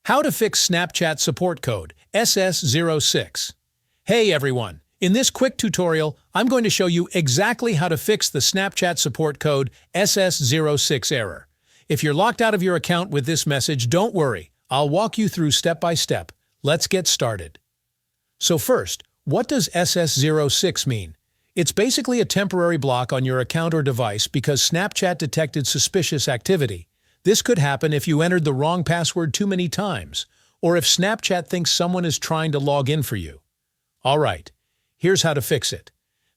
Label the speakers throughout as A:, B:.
A: How to fix Snapchat support code SS06. Hey everyone, in this quick tutorial, I'm going to show you exactly how to fix the Snapchat support code SS06 error. If you're locked out of your account with this message, don't worry. I'll walk you through step by step. Let's get started. So first, what does SS06 mean? It's basically a temporary block on your account or device because Snapchat detected suspicious activity. This could happen if you entered the wrong password too many times, or if Snapchat thinks someone is trying to log in for you. Alright, here's how to fix it.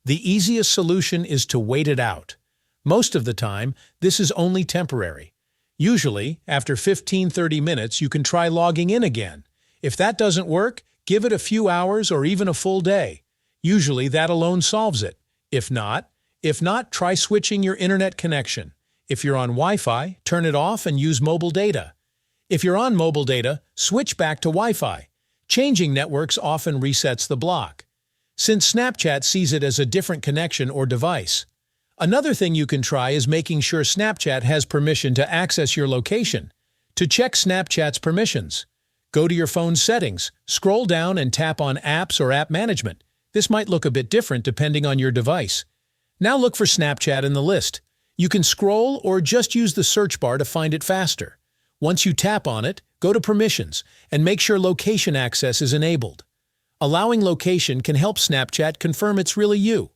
A: The easiest solution is to wait it out. Most of the time, this is only temporary. Usually, after 15-30 minutes, you can try logging in again. If that doesn't work, give it a few hours or even a full day. Usually that alone solves it. If not, try switching your internet connection. If you're on Wi-Fi, turn it off and use mobile data. If you're on mobile data, switch back to Wi-Fi. Changing networks often resets the block, since Snapchat sees it as a different connection or device. Another thing you can try is making sure Snapchat has permission to access your location. To check Snapchat's permissions, go to your phone's settings, scroll down and tap on Apps or App Management. This might look a bit different depending on your device. Now look for Snapchat in the list. You can scroll or just use the search bar to find it faster. Once you tap on it, go to Permissions and make sure location access is enabled. Allowing location can help Snapchat confirm it's really you.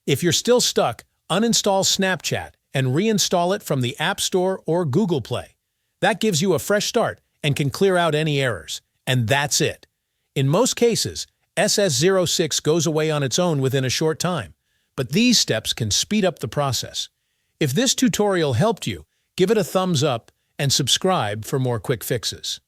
A: If you're still stuck, uninstall Snapchat and reinstall it from the App Store or Google Play. That gives you a fresh start and can clear out any errors. And that's it. In most cases, SS06 goes away on its own within a short time, but these steps can speed up the process. If this tutorial helped you, give it a thumbs up and subscribe for more quick fixes.